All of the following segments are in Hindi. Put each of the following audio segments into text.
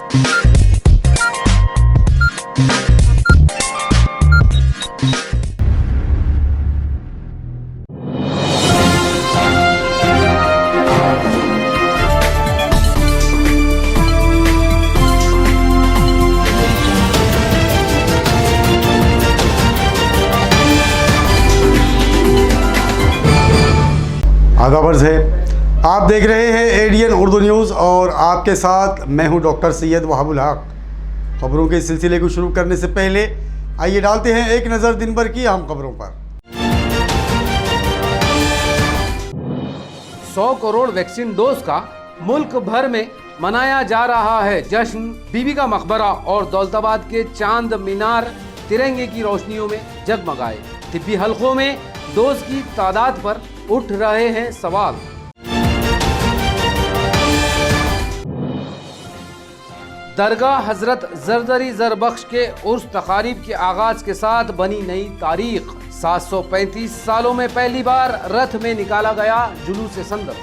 आदाब है, आप देख रहे हैं एडीएन उर्दू न्यूज़ और आपके साथ मैं हूं डॉक्टर सैयद वहाबुल हक। खबरों के सिलसिले को शुरू करने से पहले आइए डालते हैं एक नज़र दिन भर की अहम खबरों पर। 100 करोड़ वैक्सीन डोज का मुल्क भर में मनाया जा रहा है जश्न। बीबी का मकबरा और दौलताबाद के चांद मीनार तिरंगे की रोशनियों में जगमगाए। तिब्बी हलकों में डोज की तादाद पर उठ रहे हैं सवाल। दरगाह हजरत जरदरी जरबख्श के उर्स तकारीब के आगाज के साथ बनी नई तारीख। 735 सालों में पहली बार रथ में निकाला गया जुलूस संदल।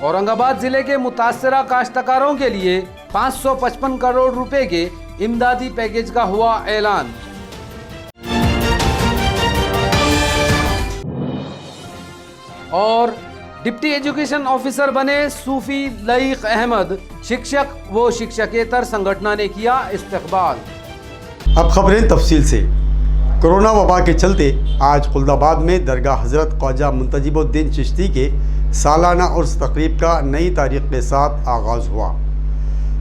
औरंगाबाद जिले के मुतासरा काश्तकारों के लिए 555 करोड़ रुपए के इमदादी पैकेज का हुआ ऐलान। और डिप्टी एजुकेशन ऑफिसर बने सूफी लईक अहमद, शिक्षक व शिक्षकेतर संगठन ने किया इस्तकबाल। अब खबरें तफसील से। कोरोना वबा के चलते आज खुलदाबाद में दरगाह हजरत ख्वाजा मुंतजिबुद्दीन चिश्ती के सालाना उर्स तकरीब का नई तारीख के साथ आगाज़ हुआ।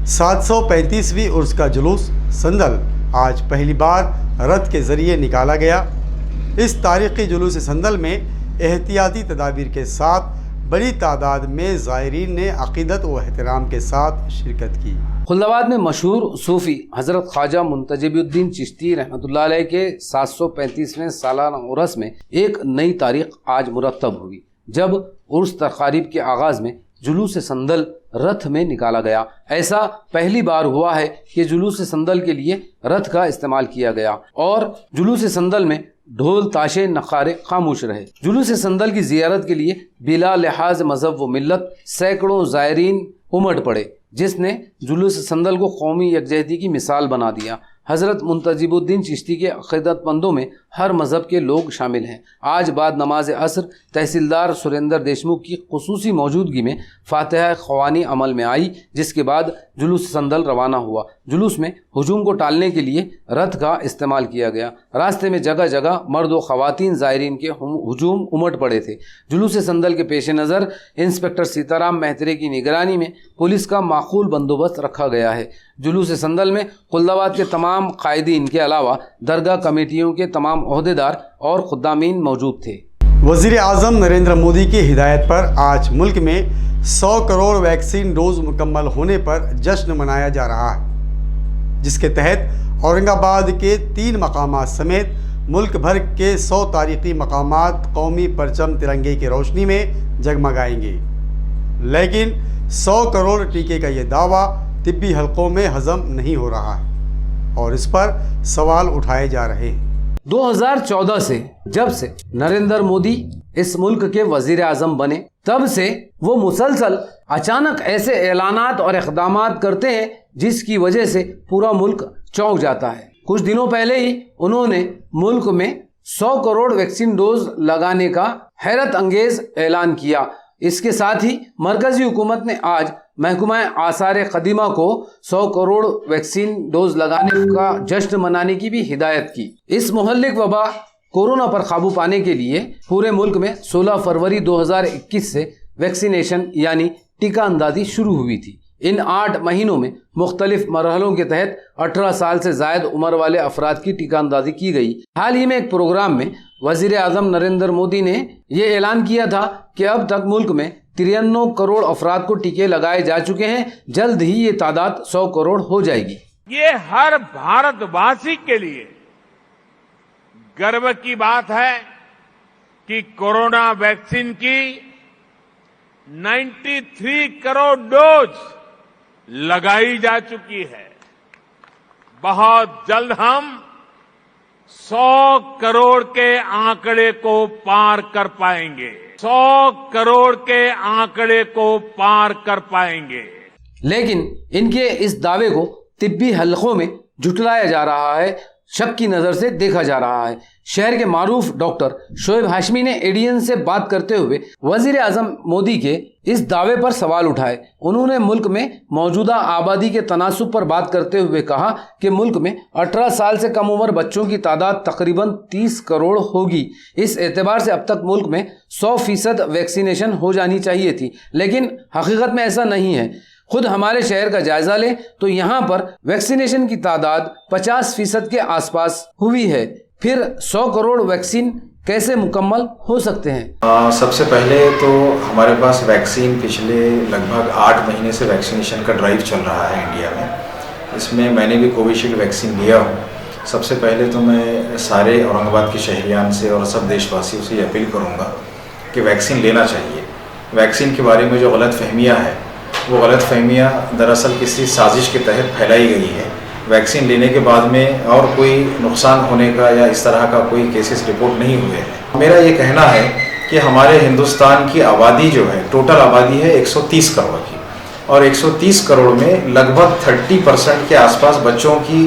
735वीं उर्स का जुलूस संदल आज पहली बार रथ के ज़रिए निकाला गया। इस तारीख़ी जुलूस संदल में एहतियाती तदाबीर के साथ बड़ी तादाद में ज़ायरीन ने अक़ीदत व एहतराम के साथ शिरकत की। खुलदाबाद में मशहूर सूफ़ी हज़रत ख्वाजा मुंतजिबुद्दीन चिश्ती रहमतुल्लाह अलैह के 735वें सालाना उर्स में एक नई तारीख आज मुरतब हुई, जब उर्स तकारीब के आगाज़ में जुलूस संदल रथ में निकाला गया। ऐसा पहली बार हुआ है कि जुलूस संदल के लिए रथ का इस्तेमाल किया गया और जुलूस संदल में ढोल ताशे नखारे खामोश रहे। जुलूस संदल की जियारत के लिए बिला लिहाज मजहब व मिल्लत सैकड़ों ज़ायरीन उमड़ पड़े, जिसने जुलूस संदल को कौमी यकजहती की मिसाल बना दिया। हज़रत मुंतजिबुद्दीन चिश्ती के अक़ीदतमंदों में हर मज़हब के लोग शामिल हैं। आज बाद नमाज असर तहसीलदार सुरेंद्र देशमुख की खुसूसी मौजूदगी में फातिहा ख़वानी अमल में आई, जिसके बाद जुलूस संदल रवाना हुआ। जुलूस में हुजूम को टालने के लिए रथ का इस्तेमाल किया गया। रास्ते में जगह जगह मर्द व ख़वातीन ज़ायरीन के हुजूम उमड़ पड़े थे। जुलूस संदल के पेश नज़र इंस्पेक्टर सीताराम मेहतरे की निगरानी में पुलिस का माकूल बंदोबस्त रखा गया है। जुलूस संदल में खुलदाबाद के तमाम कायदीन के अलावा दरगाह कमेटियों के तमाम ओहदेदार और खुद्दामीन मौजूद थे। वज़ीर आज़म नरेंद्र मोदी की हिदायत पर आज मुल्क में 100 करोड़ वैक्सीन डोज मुकम्मल होने पर जश्न मनाया जा रहा है, जिसके तहत औरंगाबाद के 3 मकामात समेत मुल्क भर के 100 तारीख़ी मकामात कौमी परचम तिरंगे की रोशनी में जगमगाएंगे। लेकिन 100 करोड़ टीके का ये दावा तिब्बी हलकों में हजम नहीं हो रहा है और इस पर सवाल उठाए जा रहे हैं। 2014 से जब से नरेंद्र मोदी इस मुल्क के वजीर आजम बने, तब से वो मुसलसल अचानक ऐसे ऐलानात और इक़दामात करते हैं जिसकी वजह से पूरा मुल्क चौंक जाता है। कुछ दिनों पहले ही उन्होंने मुल्क में 100 करोड़ वैक्सीन डोज लगाने का हैरत अंगेज ऐलान किया। इसके साथ ही मरकजी हुकूमत ने आज महकमा आसार कदीमा को 100 करोड़ वैक्सीन डोज लगाने का जश्न मनाने की भी हिदायत की। इस मुहल्लिक वबा कोरोना पर काबू पाने के लिए पूरे मुल्क में 16 फरवरी 2021 से वैक्सीनेशन यानी टीका अंदाजी शुरू हुई थी। इन 8 महीनों में मुख्तलिफ मरहलों के तहत 18 साल से ज़ायद उम्र वाले अफराद की टीका अंदाजी की गई। हाल ही में एक प्रोग्राम में वज़ीर आज़म नरेंद्र मोदी ने ये ऐलान किया था कि अब तक मुल्क में 93 करोड़ अफराद को टीके लगाए जा चुके हैं। जल्द ही ये तादाद 100 करोड़ हो जाएगी। ये हर भारतवासी के लिए गर्व की बात है कि कोरोना वैक्सीन की 93 करोड़ डोज लगाई जा चुकी है। बहुत जल्द हम 100 करोड़ के आंकड़े को पार कर पाएंगे। 100 करोड़ के आंकड़े को पार कर पाएंगे। लेकिन इनके इस दावे को तिब्बी हलकों में झुठलाया जा रहा है, शक की नज़र से देखा जा रहा है। शहर के मारूफ डॉक्टर शोएब हाशमी ने एडीएन से बात करते हुए वजीर आजम मोदी के इस दावे पर सवाल उठाए। उन्होंने मुल्क में मौजूदा आबादी के तनासुब पर बात करते हुए कहा कि मुल्क में 18 साल से कम उम्र बच्चों की तादाद तकरीबन 30 करोड़ होगी। इस एतबार से अब तक मुल्क में 100% वैक्सीनेशन हो जानी चाहिए थी, लेकिन हकीकत में ऐसा नहीं है। खुद हमारे शहर का जायजा लें तो यहाँ पर वैक्सीनेशन की तादाद 50% के आसपास हुई है। फिर 100 करोड़ वैक्सीन कैसे मुकम्मल हो सकते हैं? सबसे पहले तो हमारे पास वैक्सीन पिछले लगभग 8 महीने से वैक्सीनेशन का ड्राइव चल रहा है इंडिया में। इसमें मैंने भी कोविशील्ड वैक्सीन लिया हूँ। सबसे पहले तो मैं सारे औरंगाबाद के शहरियान से और सब देशवासियों से अपील करूँगा कि वैक्सीन लेना चाहिए। वैक्सीन के बारे में जो गलत फहमियाँ हैं वो गलत फहमियाँ दरअसल किसी साजिश के तहत फैलाई गई है। वैक्सीन लेने के बाद में और कोई नुकसान होने का या इस तरह का कोई केसेस रिपोर्ट नहीं हुए हैं। मेरा ये कहना है कि हमारे हिंदुस्तान की आबादी जो है, टोटल आबादी है 130 करोड़ की, और 130 करोड़ में लगभग 30% के आसपास बच्चों की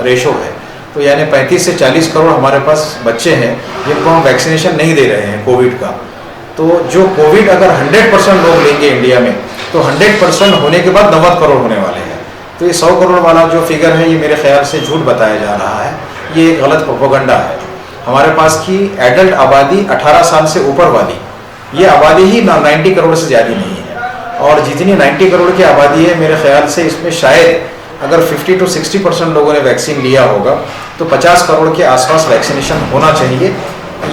रेशो है। तो यानी 35 से 40 करोड़ हमारे पास बच्चे हैं जिनको हम वैक्सीनेशन नहीं दे रहे हैं कोविड का। तो जो कोविड अगर 100% लोग लेंगे इंडिया में तो 100% होने के बाद 90 करोड़ होने वाले हैं। तो ये 100 करोड़ वाला जो फिगर है ये मेरे ख्याल से झूठ बताया जा रहा है, ये एक गलत प्रोपेगेंडा है। हमारे पास की एडल्ट आबादी 18 साल से ऊपर वाली ये आबादी ही 90 करोड़ से ज़्यादा नहीं है, और जितनी 90 करोड़ की आबादी है मेरे ख्याल से इसमें शायद अगर 50 to 60% लोगों ने वैक्सीन लिया होगा तो 50 करोड़ के आसपास वैक्सीनेशन होना चाहिए।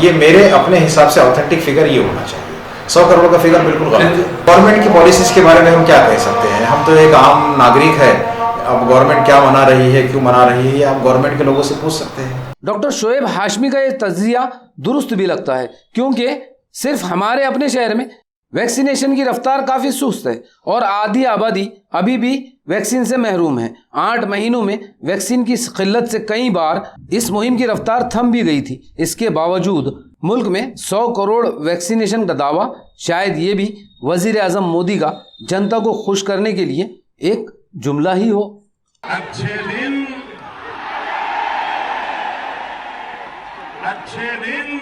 ये मेरे अपने हिसाब से ऑथेंटिक फिगर ये होना चाहिए। 100 करोड़ का फिगर बिल्कुल गलत है। गवर्नमेंट की पॉलिसीज के बारे में हम क्या कह सकते हैं? हम तो एक आम नागरिक है। अब गवर्नमेंट क्या मना रही है, क्यों मना रही है, आप गवर्नमेंट के लोगों से पूछ सकते हैं। डॉक्टर शोएब हाशमी का ये तज्जिया दुरुस्त भी लगता है, क्योंकि सिर्फ हमारे अपने शहर में वैक्सीनेशन की रफ्तार काफ़ी सुस्त है और आधी आबादी अभी भी वैक्सीन से महरूम है। 8 महीनों में वैक्सीन की किल्लत से कई बार इस मुहिम की रफ्तार थम भी गई थी। इसके बावजूद मुल्क में 100 करोड़ वैक्सीनेशन का दावा शायद ये भी वजीर आजम मोदी का जनता को खुश करने के लिए एक जुमला ही हो। अच्छे दिन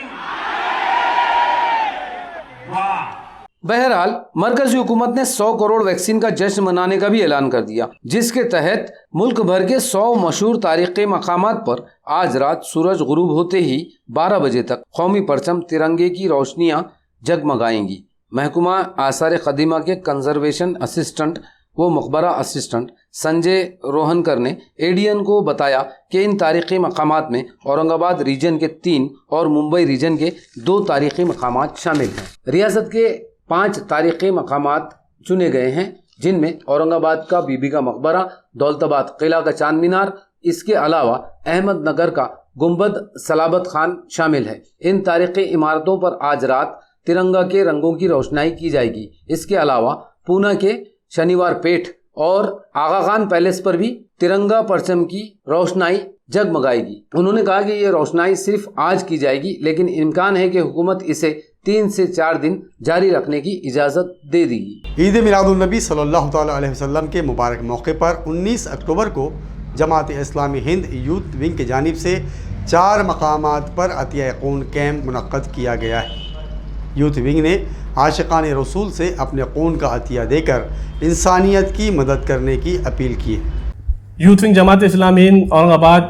वाह। बहरहाल मरकजी हुकूमत ने 100 करोड़ वैक्सीन का जश्न मनाने का भी ऐलान कर दिया, जिसके तहत मुल्क भर के 100 मशहूर तारीख़ी मकामात पर आज रात सूरज गुरूब होते ही 12 बजे तक कौमी परचम तिरंगे की रोशनियां जगमगाएंगी। महकमा आसार क़दीमा के कंजर्वेशन असिस्टेंट व मकबरा असिस्टेंट संजय रोहनकर ने एडीएन को बताया कि इन तारीख़ी मकामात में औरंगाबाद रीजन के 3 और मुंबई रीजन के 2 तारीख़ी मकामात शामिल हैं। रियासत के 5 तारीख़ी मकामात चुने गए हैं, जिनमें औरंगाबाद का बीबी का मकबरा, दौलताबाद किला का चांद मीनार, इसके अलावा अहमदनगर का गुंबद सलाबत खान शामिल है। इन तारीख़ी इमारतों पर आज रात तिरंगा के रंगों की रोशनाई की जाएगी। इसके अलावा पूना के शनिवार पेठ और आगा खान पैलेस पर भी तिरंगा परचम की रोशनाई जगमगाएगी। उन्होंने कहा कि ये रोशनाई सिर्फ आज की जाएगी, लेकिन इम्कान है कि हुकूमत इसे 3 से 4 दिन जारी रखने की इजाज़त दे देगी। ईद मिलादुन्नबी सल्लल्लाहु तआला अलैहि वसल्लम के मुबारक मौके पर 19 अक्टूबर को जमात इस्लामी हिंद यूथ विंग की जानिब से 4 मकामात पर अतिया खून कैंप मुनक्कद किया गया है। यूथ विंग ने आशिकान रसूल से अपने खून का अतिया देकर इंसानियत की मदद करने की अपील की है। यूथ विंग जमात इस्लामी हिंद औरंगाबाद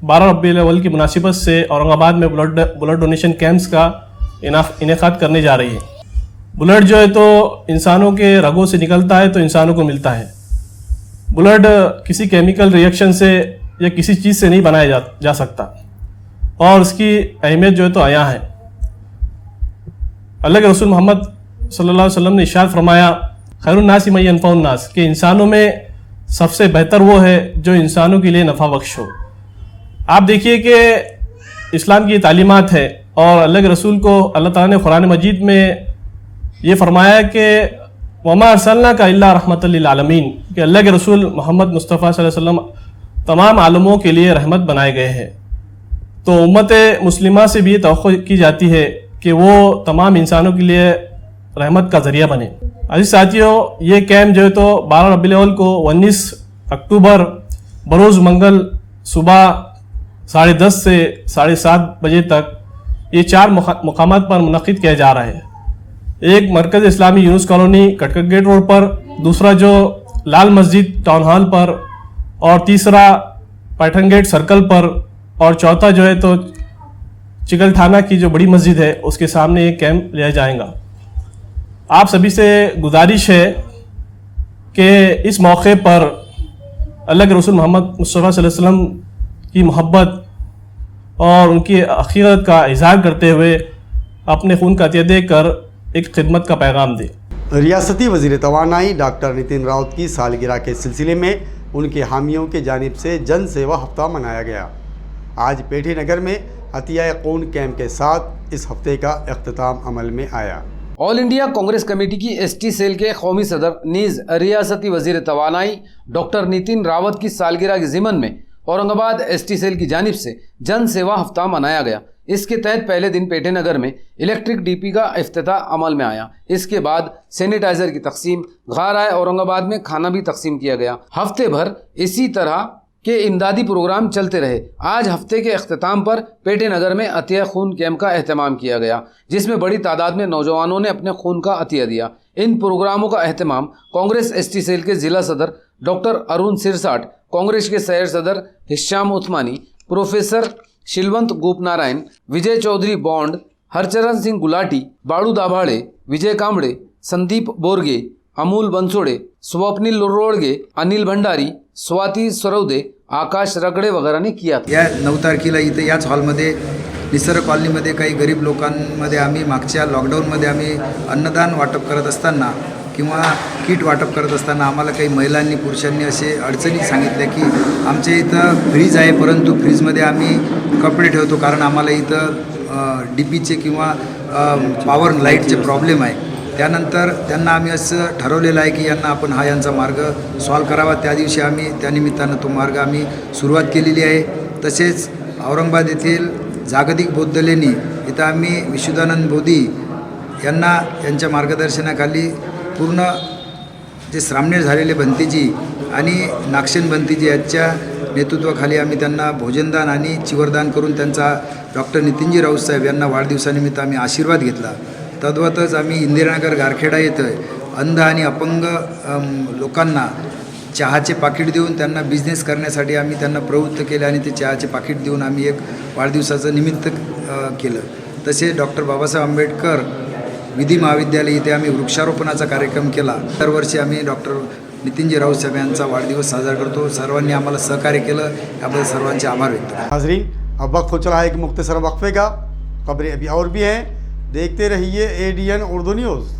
12 रबीउल अव्वल की मुनासिबत से औरंगाबाद में ब्लड डोनेशन कैंप्स का इनेकाद करने जा रही है। ब्लड जो है तो इंसानों के रगों से निकलता है तो इंसानों को मिलता है। ब्लड किसी केमिकल रिएक्शन से या किसी चीज़ से नहीं बनाया जा सकता, और उसकी अहमियत जो है तो आया है। अल्लाह के रसूल मोहम्मद सल्लल्लाहु अलैहि वसल्लम ने इरशाद फरमाया, खैरुन नासी मय्यन फौन नास, कि इंसानों में सबसे बेहतर वो है जो इंसानों के लिए नफ़ा बख्श हो। आप देखिए कि इस्लाम की तालीमात है और अल्लाह के रसूल को अल्लाह ताला ने कुरान मजीद में ये फरमाया कि वमा अरसलना का इल्ला रहमतल लिल आलमीन, कि अल्लाह के रसूल मोहम्मद मुस्तफ़ा सल्लल्लाहु अलैहि वसल्लम तमाम आलमों के लिए रहमत बनाए गए हैं। तो उम्मत मुस्लिमा से भी ये तवक्को की जाती है कि वो तमाम इंसानों के लिए रहमत का ज़रिया बने। अजीज साथियों, ये कैंप जो है तो 12 रबीउल अव्वल को 19 अक्टूबर बरोज़ मंगल सुबह 10:30 से 7:30 बजे तक ये 4 मुकामात पर मुनक़िद किया जा रहा है। एक मरकज़ इस्लामी यूनुस कॉलोनी कटकट गेट रोड पर, दूसरा जो लाल मस्जिद टाउन हॉल पर, और तीसरा पैठन गेट सर्कल पर, और चौथा जो है तो चिकल थाना की जो बड़ी मस्जिद है उसके सामने एक कैंप लिया जाएगा। आप सभी से गुजारिश है कि इस मौके पर अल्लाह के रसूल मोहम्मद मुस्तफ़ा सल्लल्लाहु अलैहि वसल्लम की मोहब्बत और उनकी अक़ीदत का इज़हार करते हुए अपने खून का अतिया देकर एक खिदमत का पैगाम दें। रियासती वज़ीर तवानाई डॉक्टर नितिन रावत की सालगिरह के सिलसिले में उनके हामियों की जानिब से जन सेवा हफ्ता मनाया गया। आज पेठी नगर में अतिया खून कैंप के साथ इस हफ्ते का इख्तिताम अमल में आया। ऑल इंडिया कांग्रेस कमेटी की एसटी सेल के कौमी सदर नीज रियासती वजीर तवानाई डॉक्टर नितिन रावत की सालगिरह के ज़िमन में औरंगाबाद एसटी सेल की जानिब से जन सेवा हफ्ता मनाया गया। इसके तहत पहले दिन पेठे नगर में इलेक्ट्रिक डीपी का इफ्तिताह अमल में आया। इसके बाद सैनिटाइजर की तकसीम, घाराए औरंगाबाद में खाना भी तकसीम किया गया। हफ्ते भर इसी तरह के इमदादी प्रोग्राम चलते रहे। आज हफ्ते के अख्तिताम पर पेठे नगर में अतिया खून कैंप का एहतमाम किया गया, जिसमें बड़ी तादाद में नौजवानों ने अपने खून का अतिया दिया। इन प्रोग्रामों का एहतमाम कांग्रेस एसटी सेल के जिला सदर डॉक्टर अरुण सिरसाट, कांग्रेस के शहर सदर हिशाम उस्मानी, प्रोफेसर शिलवंत गोपनारायण, विजय चौधरी बॉन्ड, हरचरण सिंह गुलाटी, बाड़ू दाभाड़े, विजय कांबड़े, संदीप बोरगे, अमूल बंसोड़े, स्वप्निल लोरोडगे, अनिल भंडारी, स्वाती सरवदे, आकाश रगडे वगैरे ने किया था। या 9 तारखेला इथे याच हॉलमध्ये निसर्ग कॉलनीमध्ये काही गरीब लोकांमध्ये आम्ही मागच्या लॉकडाऊनमध्ये आम्ही अन्नदान वाटप करत असताना किंवा किट वाटप करत असताना आम्हाला काही महिलांनी पुरुषांनी असे अडचणी सांगितल्या की आमच्या इथं फ्रीज आहे, परंतु फ्रीजमध्ये आम्ही कपडे ठेवतो कारण आम्हाला इथं डीपीचे किंवा पॉवर लाईटचे प्रॉब्लेम आहे। त्यानंतर त्यांना आम्ही असं ठरवलेलं आहे की आपण यांचा मार्ग सॉल्व करावा। त्या दिवशी आम्ही त्यानिमित्तानं तो मार्ग आम्ही सुरुवात केलेली आहे। तसेच औरंगाबाद येथील जागतिक बौद्ध लेणी इथं आम्ही विशुद्धानंद बोधी यांच्या मार्गदर्शनाखाली पूर्ण जे श्रामणेर झालेले भंतीजी आणि नागशेन भंतीजी यांच्या नेतृत्वाखाली आम्ही त्यांना भोजनदान आणि चिवरदान करून त्यांचा डॉक्टर नितिनजी राऊत साहेब यांना वाढदिवसानिमित्त आम्ही आशीर्वाद घेतला। तद्वतच आम्ही इंदिरानगर गारखेडा येथे अंध आणि अपंग लोकांना चहाचे पाकिट देऊन त्यांना बिझनेस करण्यासाठी आम्ही त्यांना प्रवृत्त केले आणि ते चहाचे पाकिट देऊन आम्ही एक वाढदिवसाचं निमित्त केलं। तसे डॉक्टर बाबासाहेब आंबेडकर विधी महाविद्यालय इथे आम्ही वृक्षारोपणाचा कार्यक्रम केला। दरवर्षी आम्ही डॉक्टर नितिनजी राऊत साहेब यांचा वाढदिवस साजरा करतो। सर्वांनी आम्हाला सहकार्य केलं, याबद्दल सर्वांचे आभार व्यक्त करतो। हाजरीन, अब वक्त हो चला है एक मुख्तसर वक्फे का। खबरें अभी और भी हैं, देखते रहिए ADN उर्दू न्यूज़।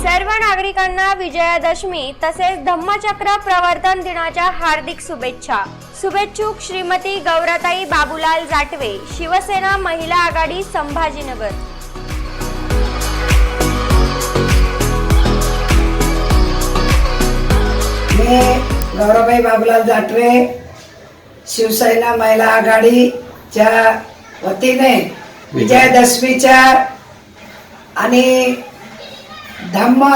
सर्व नागरिकांना विजयादशमी तसेच धम्मचक्र प्रवर्तन दिनाच्या हार्दिक शुभेच्छा। शुभेच्छुक श्रीमती गौराताई बाबूलाल जाटवे, शिवसेना महिला आघाडी, संभाजीनगर। मी गौराबाई बाबूलाल जाटवे, शिवसेना महिला आघाडीच्या वतीने विजयादशमीच्या आणि धम्म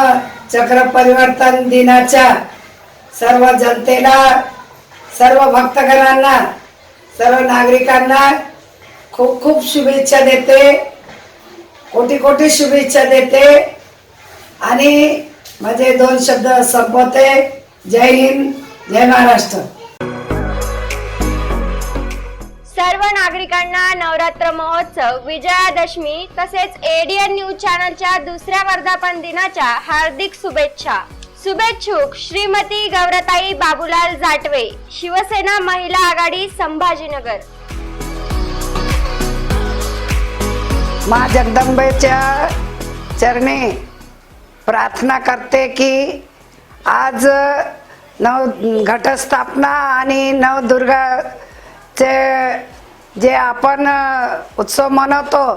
चक्र परिवर्तन दिनाच्या सर्व जनतेला, सर्व भक्तगणांना, सर्व नागरिकांना खूप खूप शुभेच्छा देते, कोटी कोटी शुभेच्छा देते आणि माझे 2 शब्द संपवते। जय हिंद, जय महाराष्ट्र। सर्व नागरिकांना नवरात्र महोत्सव, विजयादशमी तसेच एडीएन न्यूज चॅनलच्या दुसऱ्या वर्धापन दिनाच्या हार्दिक शुभेच्छा. शुभेच्छुक श्रीमती गौरताई बाबूलाल जाटवे, शिवसेना महिला आघाडी, संभाजीनगर. माँ जगदंबेच्या चरणी प्रार्थना करते की आज घटस्थापना आणि नवदुर्गाचे जे आपण उत्सव मनवतो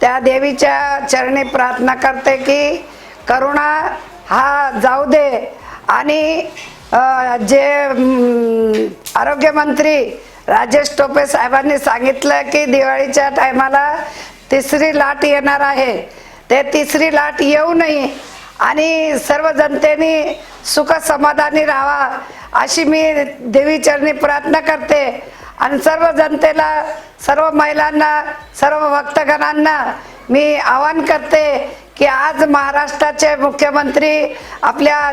त्या देवीच्या चरणी प्रार्थना करते की करोना हा जाऊ दे आणि जे आरोग्यमंत्री राजेश टोपे साहेबांनी सांगितलं की दिवाळीच्या टायमाला तिसरी लाट येणार आहे, ते तिसरी लाट येऊ नये आणि सर्व जनतेने सुख समाधानी राहावा अशी मी देवीचरणी प्रार्थना करते. आणि सर्व जनतेला, सर्व महिलांना, सर्व भक्तगणांना मी आवाहन करते की आज महाराष्ट्राचे मुख्यमंत्री आपल्या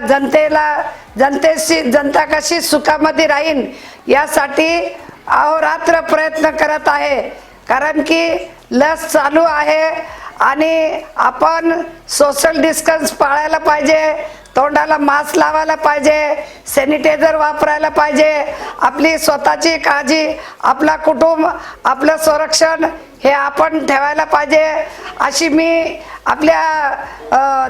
जनता कशी सुखामध्ये राहील यासाठी अहोरात्र प्रयत्न करत आहे. कारण की लस चालू आहे आणि आपण सोशल डिस्टन्स पाळायला पाहिजे, तोंडाला मास्क लावायला पाहिजे, सॅनिटायझर वापरायला पाहिजे, आपली स्वतःची काळजी, आपला कुटुंब, आपलं संरक्षण हे आपण ठेवायला पाहिजे अशी मी आपल्या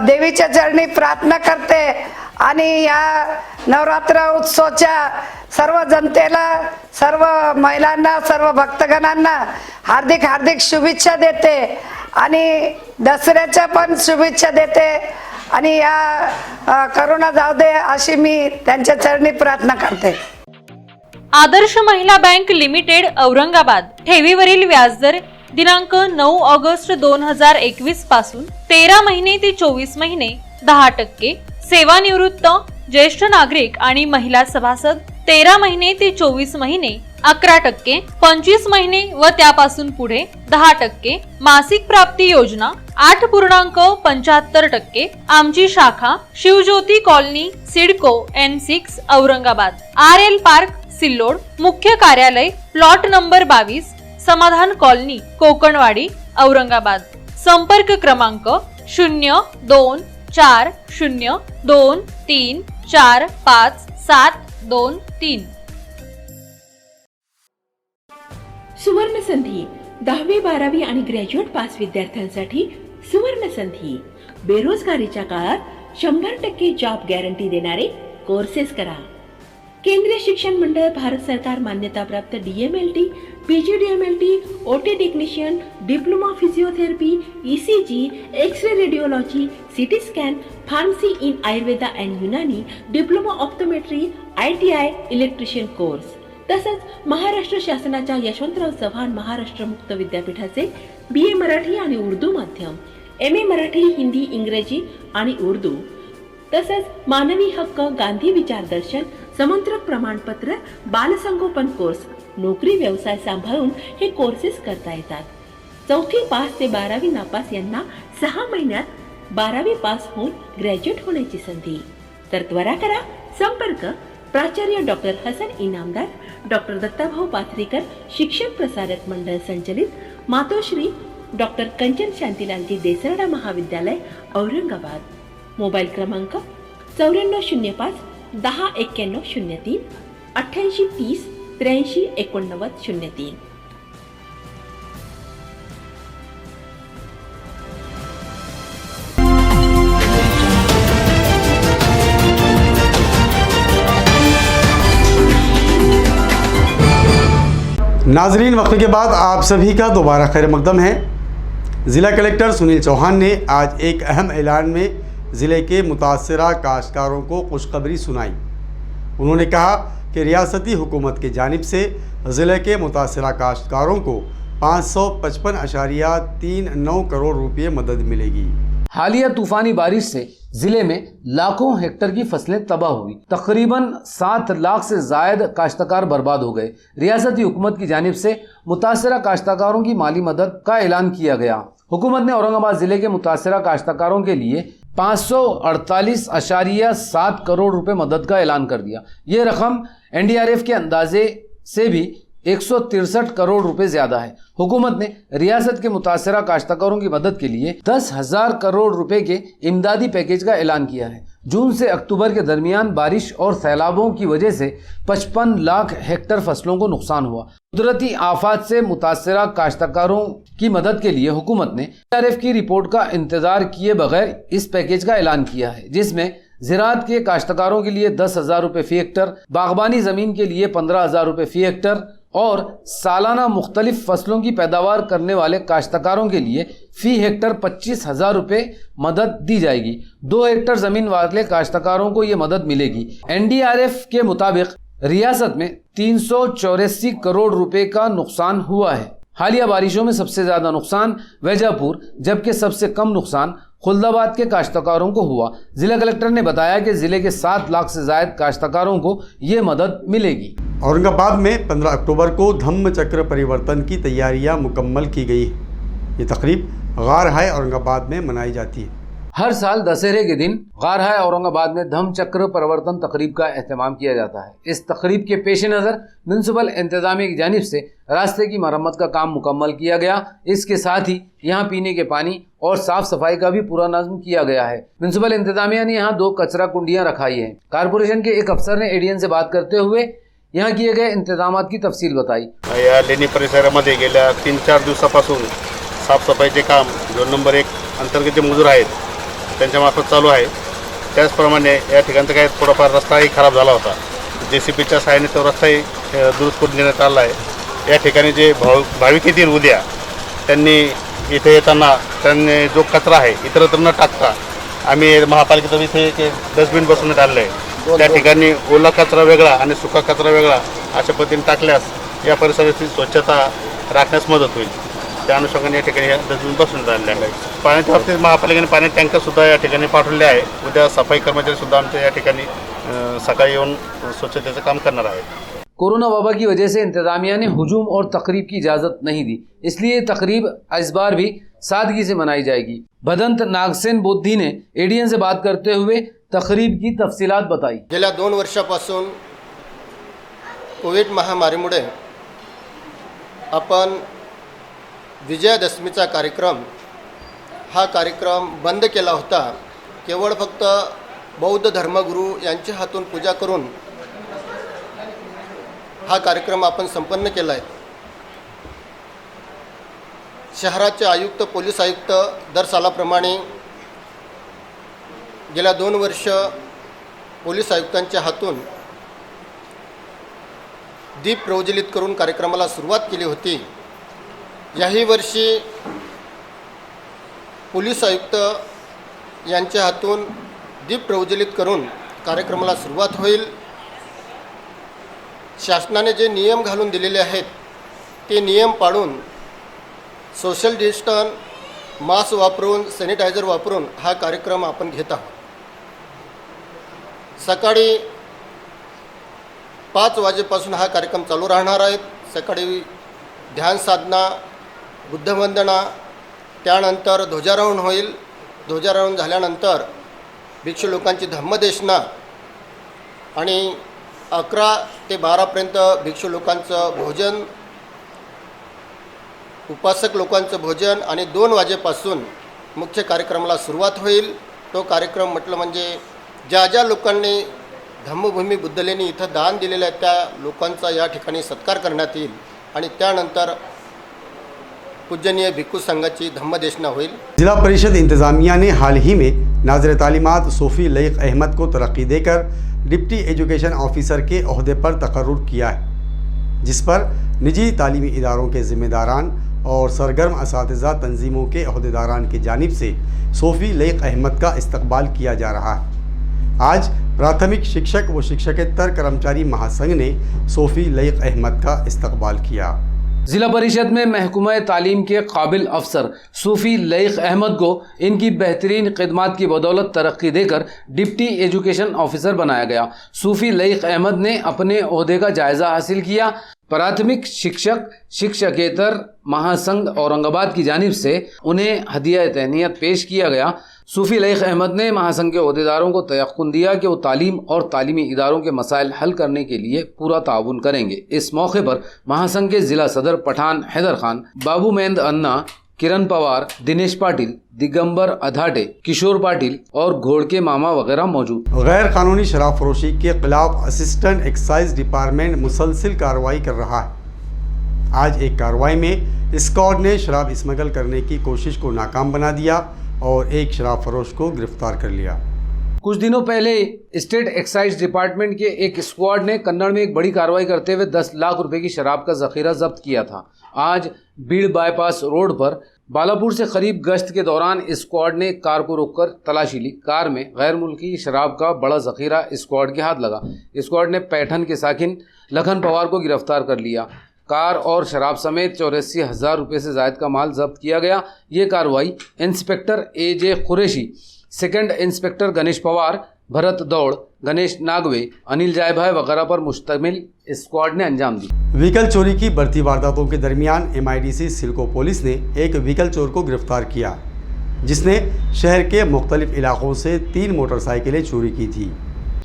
देवीच्या चरणी प्रार्थना करते. आणि या नवरात्र उत्सवाच्या सर्व जनतेला, सर्व महिलांना, सर्व भक्तगणांना हार्दिक हार्दिक शुभेच्छा देते आणि दसऱ्याच्या पण शुभेच्छा देते. आणि या करोना जाऊ दे अशी मी त्यांच्या चरणी प्रार्थना करते. आदर्श महिला बँक लिमिटेड औरंगाबाद. ठेवीवरील व्याजदर दिनांक 9 ऑगस्ट 2021 पासून 13 महिने ते 24 महिने 10%. सेवानिवृत्त, ज्येष्ठ नागरिक आणि महिला सभासद 13 महिने ते 24 महिने 11%, 25 महिने व त्यापासून पुढे 10%. मासिक प्राप्ती योजना 8.75%. आमची शाखा Shivjyoti colony, CIDCO N6 Aurangabad. RL park, Sillod. मुख्य कार्यालय प्लॉट नंबर 22, समाधान कॉलनी, कोकणवाडी, औरंगाबाद. संपर्क क्रमांक 0240234573. सुवर्ण संधी 10वी 12वी आणि ग्रॅज्युएट पास विद्यार्थ्यांसाठी सुवर्ण संधी. बेरोजगारीच्या काळात 100% जॉब गॅरंटी देणारे कोर्सेस करा. केंद्रीय शिक्षण मंडळ, भारत सरकार मान्यताप्राप्त DMLT, PGDMLT, OT technician, diploma physiotherapy, ECG, X-ray radiology, CT scan, pharmacy in Ayurveda and Unani, diploma optometry, ITI, electrician course. तसंच महाराष्ट्र शासनाच्या यशवंतराव चव्हाण महाराष्ट्र मुक्त विद्यापीठाचे BA मराठी आणि उर्दू माध्यम, MA मराठी, हिंदी, इंग्रजी आणि उर्दू. तसंच मानवी हक्क, गांधी विचार दर्शन, समंत्रक प्रमाणपत्र, बालसंगोपन कोर्स, नोकरी व्यवसाय सांभाळून हे कोर्सेस करता येतात. 4थी पास ते 12वी नापास यांना 6 महिन्यात 12वी पास होऊन ग्रॅज्युएट होण्याची संधी. तर त्वरा करा. संपर्क प्राचार्य डॉक्टर हसन इनामदार, डॉक्टर दत्ताभाऊ पाथरीकर, शिक्षण प्रसारक मंडळ संचलित, मातोश्री डॉक्टर कंचन शांतीलालजी देसरडा महाविद्यालय, औरंगाबाद. मोबाईल क्रमांक 9405 109103 8830 83 8903. नाजरीन, वक्त के बाद आप सभी का दोबारा खैर मकदम है। ज़िला कलेक्टर सुनील चौहान ने आज एक अहम ऐलान में ज़िले के मुतासरा काश्तकारों को खुशखबरी सुनाई। उन्होंने कहा कि रियासती हुकूमत की जानिब से ज़िले के मुतासरा काश्तकारों को 555.39 करोड़ रुपये मदद मिलेगी। हालिया तूफानी बारिश से जिले में लाखों हेक्टर की फसलें तबाह हुई। तकरीबन 7 लाख से जायद काश्तकार बर्बाद हो गए। रियासती हुकूमत की जानिब से मुतासरा काश्तकारों की माली मदद का ऐलान किया गया। हुकूमत ने औरंगाबाद जिले के मुतासरा काश्तकारों के लिए 548.7 करोड़ रुपए मदद का ऐलान कर दिया। ये रकम NDRF के अंदाजे से भी 163 करोड़ रुपए ज्यादा है। हुकूमत ने रियासत के मुतासरा काश्तकारों की मदद के लिए 10,000 करोड़ रुपए के इमदादी पैकेज का ऐलान किया है। जून से अक्टूबर के दरमियान बारिश और सैलाबों की वजह से 55 लाख हेक्टेयर फसलों को नुकसान हुआ। कुदरती आफात से मुतासरा काश्तकारों की मदद के लिए हुकूमत ने NDRF की रिपोर्ट का इंतजार किए बगैर इस पैकेज का ऐलान किया है, जिसमें ज़राअत के काश्तकारों के लिए 10,000 रुपये फी हेक्टर, बागबानी ज़मीन के लिए 15,000 रुपये फी हेक्टर और सालाना मुख्तलिफ फसलों की पैदावार करने वाले काश्तकारों के लिए फी हेक्टर 25,000 रुपये मदद दी जाएगी। 2 हेक्टर ज़मीन वाले काश्तकारों को ये मदद मिलेगी। NDRF के मुताबिक रियासत में 384 करोड़ रुपए का नुकसान हुआ है। हालिया बारिशों में सबसे ज़्यादा नुकसान वैजापुर, जबकि सबसे कम नुकसान खुल्दाबाद के काश्तकारों को हुआ। जिला कलेक्टर ने बताया कि जिले के 7 लाख से ज्यादा काश्तकारों को ये मदद मिलेगी। औरंगाबाद में 15 अक्टूबर को धम्म चक्र परिवर्तन की तैयारियां मुकम्मल की गई है। ये तकरीब गार हाय औरंगाबाद में मनाई जाती है। हर साल दशहरे के दिन गार हाय औरंगाबाद में धम्म चक्र परिवर्तन तकरीब का एहतमाम किया जाता है। इस तकरीब के पेश नज़र म्युनिसिपल इंतजामिया की जानिब से रास्ते की मरम्मत का काम मुकम्मल किया गया। इसके साथ ही यहाँ पीने के पानी और साफ सफाई का भी पूरा नज़्म किया गया है। म्युनिसिपल इंतजामिया ने यहाँ 2 कचरा कुंडियाँ रखाई हैं। कारपोरेशन के एक अफसर ने ADN से बात करते हुए यहाँ किए गए इंतजामात की तफसील बताई। या लेणी परिसरामध्ये गेल्या 3-4 दिवसापासून साफसफाईचे काम 2 नंबर 1 अंतर्गत जे मजूर आहेत त्यांच्यामार्फत चालू आहे। त्याचप्रमाणे या ठिकाणचा काही थोडाफार रस्ताही खराब झाला होता। JCBच्या सहाय्याने तो रस्ताही दुरुस्त करून देण्यात आला आहे। या ठिकाणी जे भाविक येतील उद्या, त्यांनी इथे येताना त्यांनी जो कचरा आहे इतरत्र न टाकता आम्ही महापालिकेतर्फे इथे एक डस्टबिन बसवण्यात आलेलं आहे। त्या ठिकाणी ओला कचरा वेगळा आणि सुका कचरा वेगळा अशा पद्धतीने टाकल्यास या परिसराची स्वच्छता राखण्यास मदत होईल। त्या अनुषंगाने या ठिकाणी डस्टबिन बसवण्यात आलेले आहे। पाण्याच्या बाबतीत महापालिकेने पाणी टँकर सुद्धा या ठिकाणी पाठवले आहे। उद्या सफाई कर्मचारी सुद्धा आमच्या या ठिकाणी सकाळी येऊन स्वच्छतेचं काम करणार आहेत। कोरोना वबा की वजह से इंतजामिया ने हुजूम और तकरीब की इजाज़त नहीं दी, इसलिए तकरीब इस बार भी सादगी से मनाई जाएगी। भदंत नागसेन बोद्धी ने ADN से बात करते हुए तकरीब की तफसीलात बताई। गेल्या 2 वर्षापासून कोविड महामारीमुळे आपण विजयादशमीचा कार्यक्रम हा कार्यक्रम बंद केला होता। केवळ फक्त बौद्ध धर्मगुरू यांच्या हातून पूजा करून हा कार्यक्रम आपण संपन्न केला आहे। शहराचे आयुक्त, पोलीस आयुक्त दर सालाप्रमाणे गेल्या 2 वर्ष पोलीस आयुक्तांच्या हातून दीप प्रज्वलित करून कार्यक्रमाला सुरुवात केली होती। याही वर्षी पोलीस आयुक्त यांच्या हातून दीप प्रज्वलित करून कार्यक्रमाला सुरुवात होईल। शासनाने जे नियम घालून दिलेले आहेत ते नियम पाळून सोशल डिस्टन्स, मास्क वापरून, सॅनिटायझर वापरून हा कार्यक्रम आपण घेत आहोत। सकाळी 5 वाजेपासून हा कार्यक्रम चालू राहणार आहे। सकाळी ध्यान साधना, बुद्धवंदना, त्यानंतर ध्वजारोहण होईल। ध्वजारोहण झाल्यानंतर भिक्षू लोकांची धम्मदेशना आणि 11 ते 12पर्यंत भिक्षू लोकांचं भोजन, उपासक लोकांचं भोजन आणि 2 वाजेपासून मुख्य कार्यक्रमाला सुरुवात होईल। तो कार्यक्रम म्हटलं म्हणजे ज्या ज्या लोकांनी धम्मभूमी बुद्धलेणी इथं दान दिलेलं आहे त्या लोकांचा या ठिकाणी सत्कार करण्यात येईल आणि त्यानंतर पूजनीय भिक्खू संघाची धम्मदेशना होईल। जिला परिषद इंतजामिया ने हाल ही में नाज़िर तालीमात सोफ़ी लईक अहमद को तरक्की देकर डिप्टी एजुकेशन ऑफिसर के ओहदे पर तकर्रुर किया है, जिस पर निजी तालीमी इदारों के ज़िम्मेदारान और सरगर्म असातिज़ा तंजीमों के ओहदेदारान की जानिब से सोफ़ी लईक अहमद का इस्तकबाल किया जा रहा है। आज प्राथमिक शिक्षक व शिक्षकेतर कर्मचारी महासंघ ने सोफ़ी लईक अहमद का इस्तकबाल किया। जिला परिषद में महकमा तालीम के काबिल अफसर सूफ़ी लईक अहमद को इनकी बेहतरीन खिदमत की बदौलत तरक्की देकर डिप्टी एजुकेशन ऑफिसर बनाया गया। सूफ़ी लईक अहमद ने अपने ओहदे का जायज़ा हासिल किया। प्राथमिक शिक्षक शिक्षकेतर महासंघ औरंगाबाद की जानिब से उन्हें हदिया तहनीयत पेश किया गया। सूफी लईक अहमद ने महासंघ के अहदेदारों को तयक्कुन दिया कि वो तालीम और तालीमी इदारों के मसाइल हल करने के लिए पूरा ताउन करेंगे। इस मौके पर महासंघ के जिला सदर पठान हैदर खान, बाबू मेंद अन्ना, किरण पवार, दिनेश पाटिल, दिगंबर अधाटे, किशोर पाटिल और घोड़के मामा वगैरह मौजूद। गैर कानूनी शराब फरोशी के खिलाफ असिस्टेंट एक्साइज डिपार्टमेंट मुसलसिल कार्रवाई कर रहा है। आज एक कार्रवाई में स्क्वाड ने शराब स्मगल करने की कोशिश को नाकाम बना दिया और एक शराब फरोश को गिरफ्तार कर लिया। कुछ दिनों पहले स्टेट एक्साइज डिपार्टमेंट के एक स्क्वाड ने कन्नड़ में एक बड़ी कार्रवाई करते हुए 10 लाख रुपए की शराब का जखीरा जब्त किया था। आज बीड़ बाईपास रोड पर बालापुर से करीब गश्त के दौरान स्क्वाड ने कार को रोककर तलाशी ली। कार में गैर मुल्की शराब का बड़ा जखीरा स्क्वाड के हाथ लगा। स्क्वाड ने पैठन के साकिन लखन पवार को गिरफ्तार कर लिया। कार और शराब समेत 84,000 रुपये से ज़ायद का माल जब्त किया गया। ये कार्रवाई inspector AJ Qureshi, second inspector Ganesh Pawar, Bharat दौड़, गणेश नागवे, अनिल जायभाई वगैरह पर मुश्तमिल स्क्वाड ने अंजाम दी। व्हीकल चोरी की बढ़ती वारदातों के दरमियान MIDC सिडको पुलिस ने एक व्हीकल चोर को गिरफ्तार किया, जिसने शहर के मुख्तलिफ इलाकों से 3 मोटरसाइकिलें चोरी की थी।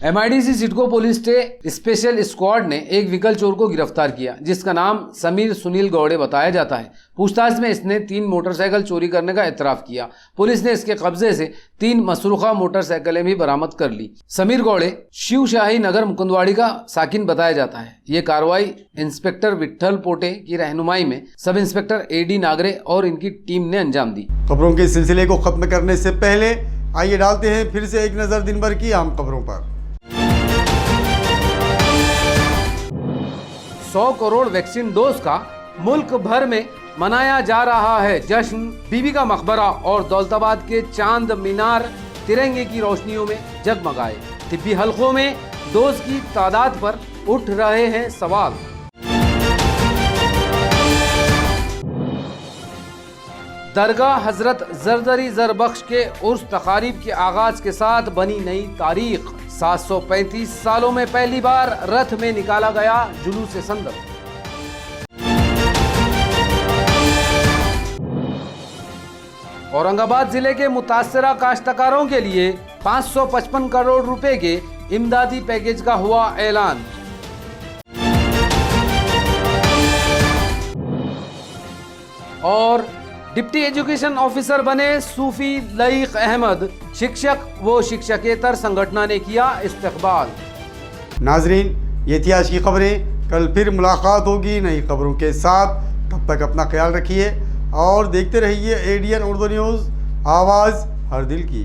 MIDC सिडको पुलिस के स्पेशल स्क्वाड ने एक व्हीकल चोर को गिरफ्तार किया, जिसका नाम समीर सुनील गौड़े बताया जाता है। पूछताछ में इसने 3 मोटरसाइकिल चोरी करने का इतराफ़ किया। पुलिस ने इसके कब्जे से 3 मसरूखा मोटरसाइकिलें भी बरामद कर ली। समीर गौड़े शिवशाही नगर मुकुंदवाड़ी का साकिन बताया जाता है। ये कार्रवाई इंस्पेक्टर विट्ठल पोटे की रहनुमाई में सब इंस्पेक्टर AD नागरे और इनकी टीम ने अंजाम दी। खबरों के सिलसिले को खत्म करने से पहले आइए डालते हैं फिर से एक नज़र दिन भर की अहम खबरों पर। 100 करोड़ वैक्सीन डोज का मुल्क भर में मनाया जा रहा है जश्न। बीबी का मकबरा और दौलताबाद के चांद मीनार तिरंगे की रोशनियों में जगमगाए। तिब्बी हलकों में डोज की तादाद पर उठ रहे हैं सवाल। दरगाह हजरत जरदरी जरबख्श के उर्स तकारीब के आगाज के साथ बनी नई तारीख। 735 सालों में पहली बार रथ में निकाला गया जुलूस संदर। औरंगाबाद जिले के मुतासरा काश्तकारों के लिए 555 करोड़ रुपए के इमदादी पैकेज का हुआ ऐलान। और डिप्टी एजुकेशन ऑफिसर बने सूफी लईक अहमद, शिक्षक व शिक्षकेतर संगठन ने किया इस्तकबाल। नाजरीन, ये थी आज की खबरें। कल फिर मुलाकात होगी नई खबरों के साथ। तब तक अपना ख्याल रखिए और देखते रहिए ADN उर्दू न्यूज़, आवाज़ हर दिल की।